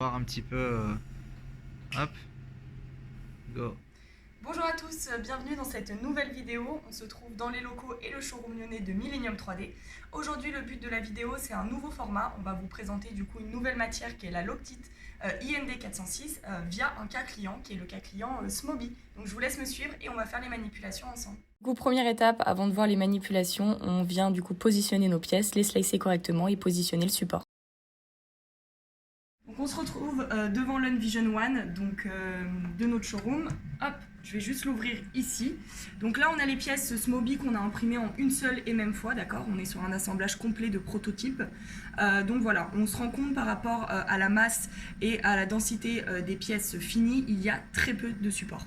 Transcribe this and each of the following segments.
Voir un petit peu. Hop, go. Bonjour à tous, bienvenue dans cette nouvelle vidéo. On se trouve dans les locaux et le showroom lyonnais de Millennium 3D. Aujourd'hui, le but de la vidéo, c'est un nouveau format. On va vous présenter du coup une nouvelle matière qui est la Loctite IND 406 via un cas client qui est le cas client Smoby. Donc je vous laisse me suivre et on va faire les manipulations ensemble. Du coup, première étape, avant de voir les manipulations, on vient du coup positionner nos pièces, les slicer correctement et positionner le support. Donc on se retrouve devant l'Unvision One donc, de notre showroom. Hop, je vais juste l'ouvrir ici. Donc là, on a les pièces Smoby qu'on a imprimées en une seule et même fois, d'accord. On est sur un assemblage complet de prototypes. Donc voilà, on se rend compte par rapport à la masse et à la densité des pièces finies, il y a très peu de support.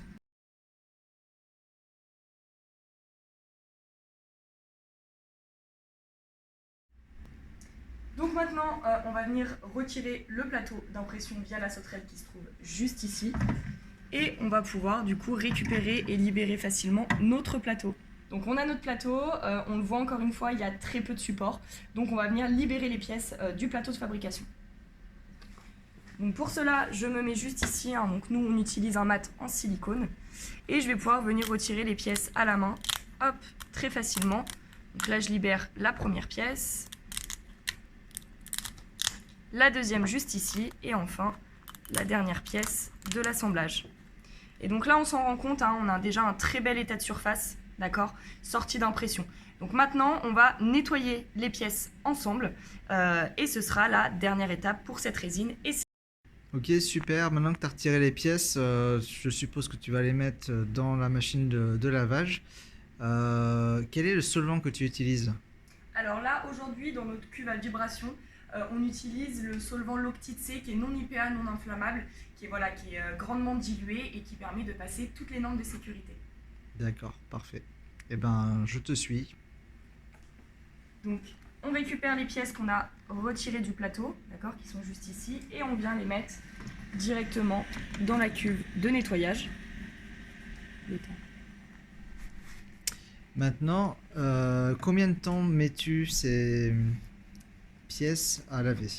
Donc maintenant, on va venir retirer le plateau d'impression via la sauterelle qui se trouve juste ici. Et on va pouvoir du coup récupérer et libérer facilement notre plateau. Donc on a notre plateau, on le voit encore une fois, il y a très peu de support. Donc on va venir libérer les pièces du plateau de fabrication. Donc pour cela, je me mets juste ici. Donc nous, on utilise un mat en silicone. Et je vais pouvoir venir retirer les pièces à la main, hop, très facilement. Donc là, je libère la première pièce. La deuxième juste ici. Et enfin, la dernière pièce de l'assemblage. Et donc là, on s'en rend compte, on a déjà un très bel état de surface, d'accord, sorti d'impression. Donc maintenant, on va nettoyer les pièces ensemble et ce sera la dernière étape pour cette résine. Ok, super. Maintenant que tu as retiré les pièces, je suppose que tu vas les mettre dans la machine de lavage. Quel est le solvant que tu utilises? Alors là, aujourd'hui, dans notre cuve à vibration, on utilise le solvant Loctite C qui est non IPA, non inflammable, qui est grandement dilué et qui permet de passer toutes les normes de sécurité. D'accord, parfait. Eh ben, je te suis. Donc, on récupère les pièces qu'on a retirées du plateau, d'accord, qui sont juste ici, et on vient les mettre directement dans la cuve de nettoyage. Maintenant, combien de temps mets-tu ces pièces à laver?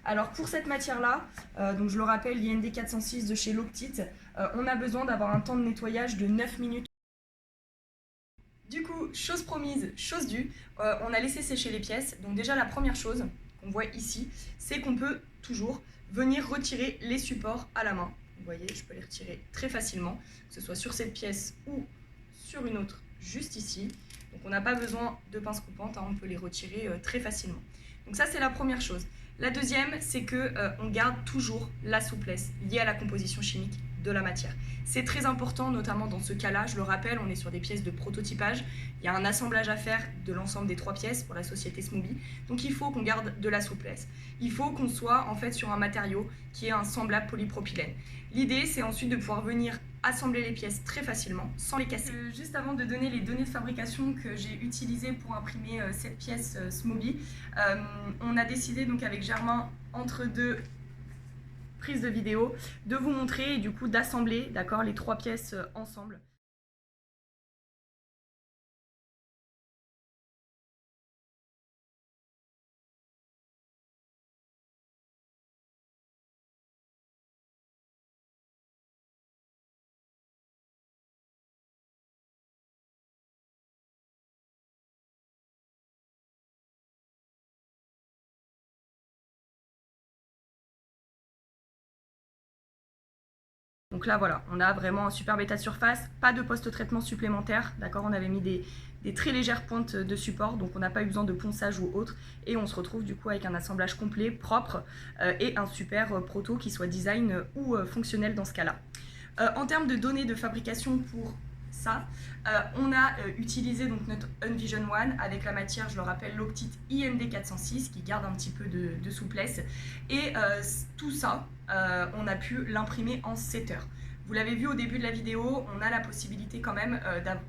Alors pour cette matière-là, donc je le rappelle, l'IND 406 de chez Loctite, on a besoin d'avoir un temps de nettoyage de 9 minutes. Du coup, chose promise, chose due, on a laissé sécher les pièces. Donc déjà la première chose qu'on voit ici, c'est qu'on peut toujours venir retirer les supports à la main. Vous voyez, je peux les retirer très facilement, que ce soit sur cette pièce ou sur une autre juste ici. Donc on n'a pas besoin de pince coupante, on peut les retirer très facilement. Donc ça c'est la première chose. La deuxième, c'est qu'on garde toujours la souplesse liée à la composition chimique de la matière. C'est très important, notamment dans ce cas-là, je le rappelle, on est sur des pièces de prototypage, il y a un assemblage à faire de l'ensemble des 3 pièces pour la société Smoby, donc il faut qu'on garde de la souplesse. Il faut qu'on soit en fait sur un matériau qui est un semblable polypropylène. L'idée, c'est ensuite de pouvoir venir assembler les pièces très facilement, sans les casser. Juste avant de donner les données de fabrication que j'ai utilisées pour imprimer cette pièce Smoby, on a décidé donc avec Germain, entre deux prise de vidéo, de vous montrer et du coup d'assembler, d'accord, les 3 pièces ensemble. Donc là voilà, on a vraiment un superbe état de surface, pas de post-traitement supplémentaire, d'accord, on avait mis des très légères pointes de support, donc on n'a pas eu besoin de ponçage ou autre, et on se retrouve du coup avec un assemblage complet, propre, et un super proto qui soit design ou fonctionnel dans ce cas-là. En termes de données de fabrication pour ça, on a utilisé donc notre Unvision One avec la matière, je le rappelle, Loctite IND 406 qui garde un petit peu de souplesse, et tout ça, on a pu l'imprimer en 7 heures. Vous l'avez vu au début de la vidéo, on a la possibilité quand même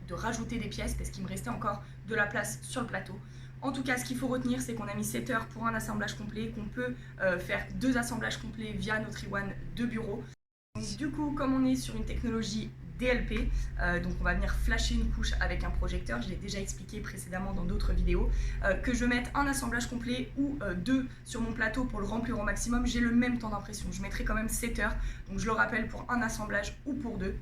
de rajouter des pièces parce qu'il me restait encore de la place sur le plateau. En tout cas, ce qu'il faut retenir, c'est qu'on a mis 7 heures pour un assemblage complet, qu'on peut faire 2 assemblages complets via notre Iwan de bureau. Donc, du coup, comme on est sur une technologie DLP. Donc on va venir flasher une couche avec un projecteur, je l'ai déjà expliqué précédemment dans d'autres vidéos. Que je mette un assemblage complet ou deux sur mon plateau pour le remplir au maximum, j'ai le même temps d'impression. Je mettrai quand même 7 heures, donc je le rappelle, pour un assemblage ou pour deux.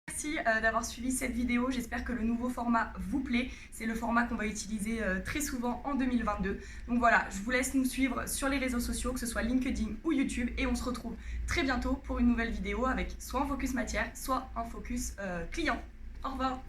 Merci d'avoir suivi cette vidéo, j'espère que le nouveau format vous plaît. C'est le format qu'on va utiliser très souvent en 2022. Donc voilà, je vous laisse nous suivre sur les réseaux sociaux, que ce soit LinkedIn ou YouTube, et on se retrouve très bientôt pour une nouvelle vidéo avec soit un focus matière, soit un focus client. Au revoir.